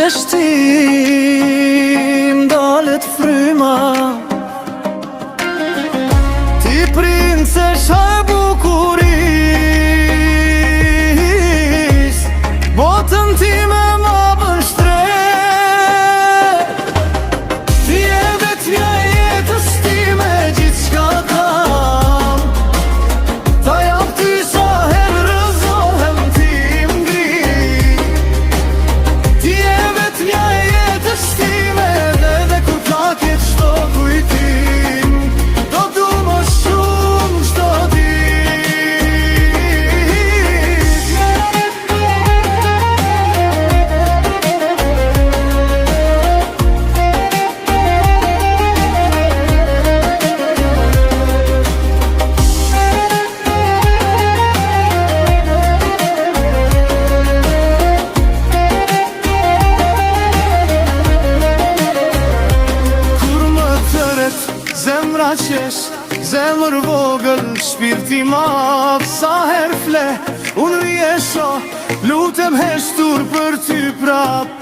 thjeshtim dalet fryma. Ti princesh e bukuris, botën time ma bën shtreh. Ti je vetmja e jetës time, gjithçka kam. Ta jap ty sa herë rëzohem ti m'ngri. Ti je vetmja e jetës time, dhe kur plaket çdo kujtim, do du më shumë çdo zemra qesh, zemër vogël, shpirti madh. Sa her fle, unë rjesho, lutem heshtur për ty prap.